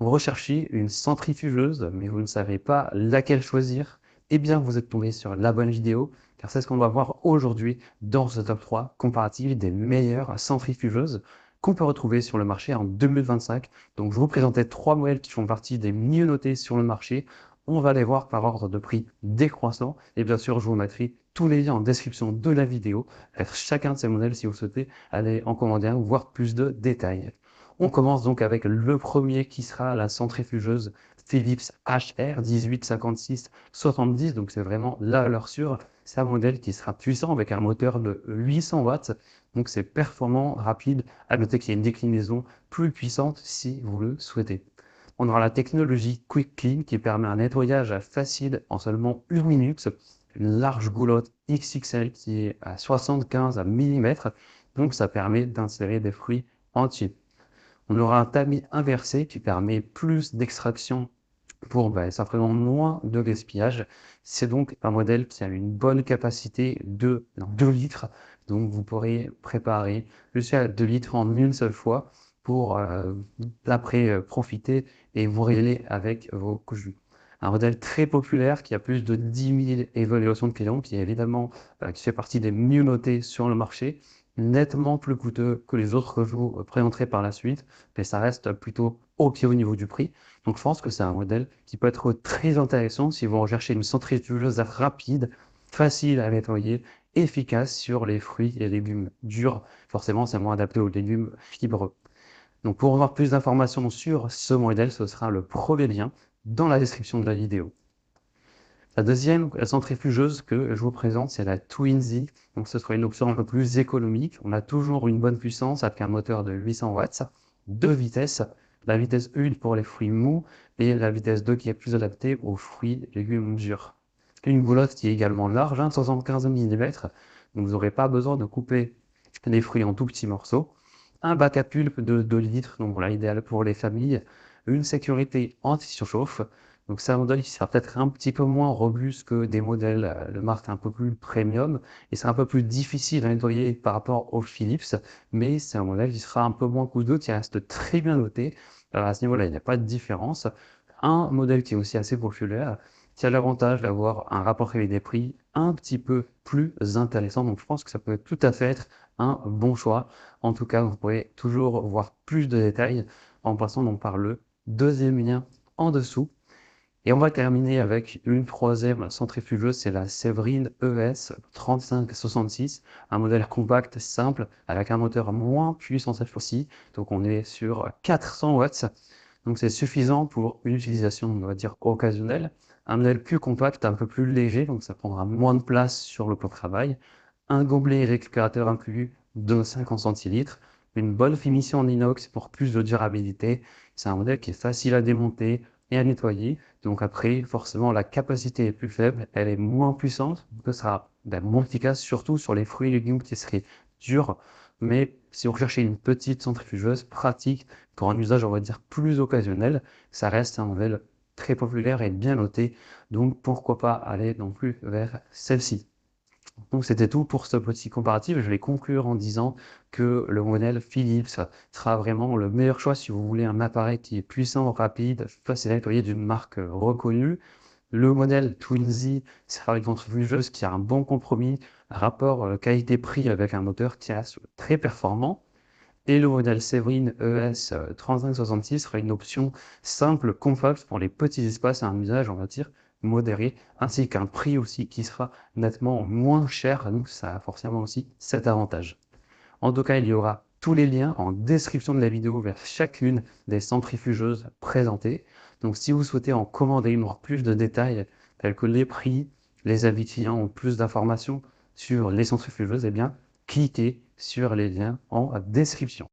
Vous recherchez une centrifugeuse, mais vous ne savez pas laquelle choisir, eh bien vous êtes tombé sur la bonne vidéo, car c'est ce qu'on va voir aujourd'hui dans ce top 3 comparatif des meilleures centrifugeuses qu'on peut retrouver sur le marché en 2025. Donc je vous présentais 3 modèles qui font partie des mieux notés sur le marché. On va les voir par ordre de prix décroissant, et bien sûr je vous mettrai tous les liens en description de la vidéo vers chacun de ces modèles si vous souhaitez aller en commander un ou voir plus de détails. On commence donc avec le premier qui sera la centrifugeuse Philips HR 1856-70. Donc c'est vraiment la valeur sûre. C'est un modèle qui sera puissant avec un moteur de 800 watts. Donc c'est performant, rapide. À noter qu'il y a une déclinaison plus puissante si vous le souhaitez. On aura la technologie Quick Clean qui permet un nettoyage facile en seulement 1 minute. Une large goulotte XXL qui est à 75 mm. Donc ça permet d'insérer des fruits entiers. On aura un tamis inversé qui permet plus d'extraction pour simplement moins de gaspillage. C'est donc un modèle qui a une bonne capacité de 2 litres. Donc vous pourrez préparer jusqu'à 2 litres en une seule fois pour après profiter et vous régaler avec vos jus. Un modèle très populaire qui a plus de 10 000 évaluations de clients, qui est évidemment qui fait partie des mieux notés sur le marché, nettement plus coûteux que les autres que je vous présenterai par la suite, mais ça reste plutôt au pied au niveau du prix. Donc je pense que c'est un modèle qui peut être très intéressant si vous recherchez une centrifugeuse rapide, facile à nettoyer, efficace sur les fruits et légumes durs. Forcément, c'est moins adapté aux légumes fibreux. Donc pour avoir plus d'informations sur ce modèle, ce sera le premier lien dans la description de la vidéo. La deuxième centrifugeuse que je vous présente, c'est la Twinsy. Donc ce sera une option un peu plus économique. On a toujours une bonne puissance avec un moteur de 800 watts, 2 vitesses. La vitesse 1 pour les fruits mous et la vitesse 2 qui est plus adaptée aux fruits et légumes durs. Une goulotte qui est également large, 75 mm. Donc vous n'aurez pas besoin de couper les fruits en tout petits morceaux. Un bac à pulpe de 2 litres, donc voilà, idéal pour les familles. Une sécurité anti-surchauffe. Donc c'est un modèle qui sera peut-être un petit peu moins robuste que des modèles de marque un peu plus premium et c'est un peu plus difficile à nettoyer par rapport au Philips, mais c'est un modèle qui sera un peu moins coûteux, qui reste très bien noté. À ce niveau-là, il n'y a pas de différence. Un modèle qui est aussi assez populaire, qui a l'avantage d'avoir un rapport qualité-prix un petit peu plus intéressant. Donc je pense que ça peut tout à fait être un bon choix. En tout cas, vous pourrez toujours voir plus de détails en passant donc par le deuxième lien en dessous. Et on va terminer avec une troisième centrifugeuse, c'est la Séverine ES 3566, un modèle compact simple avec un moteur moins puissant cette fois-ci. Donc on est sur 400 watts. Donc c'est suffisant pour une utilisation, on va dire, occasionnelle. Un modèle plus compact, un peu plus léger, donc ça prendra moins de place sur le plan de travail. Un gobelet récupérateur inclus de 50 centilitres. Une bonne finition en inox pour plus de durabilité. C'est un modèle qui est facile à démonter et à nettoyer. Donc après, forcément, la capacité est plus faible, elle est moins puissante, donc ce sera moins efficace, surtout sur les fruits et légumes qui seraient durs. Mais si vous recherchez une petite centrifugeuse pratique pour un usage, on va dire, plus occasionnel, ça reste un modèle très populaire et bien noté. Donc pourquoi pas aller non plus vers celle-ci. Donc c'était tout pour ce petit comparatif. Je vais conclure en disant que le modèle Philips sera vraiment le meilleur choix si vous voulez un appareil qui est puissant, rapide, facile à nettoyer d'une marque reconnue. Le modèle Twinsy sera une centrifugeuse qui a un bon compromis, rapport qualité-prix avec un moteur qui reste très performant. Et le modèle Séverine ES 3566 sera une option simple, compacte pour les petits espaces à un usage, on va dire, modéré, ainsi qu'un prix aussi qui sera nettement moins cher, donc ça a forcément aussi cet avantage. En tout cas, il y aura tous les liens en description de la vidéo vers chacune des centrifugeuses présentées. Donc si vous souhaitez en commander une ou plus de détails, tels que les prix, les avis clients ou plus d'informations sur les centrifugeuses, eh bien, cliquez sur les liens en description.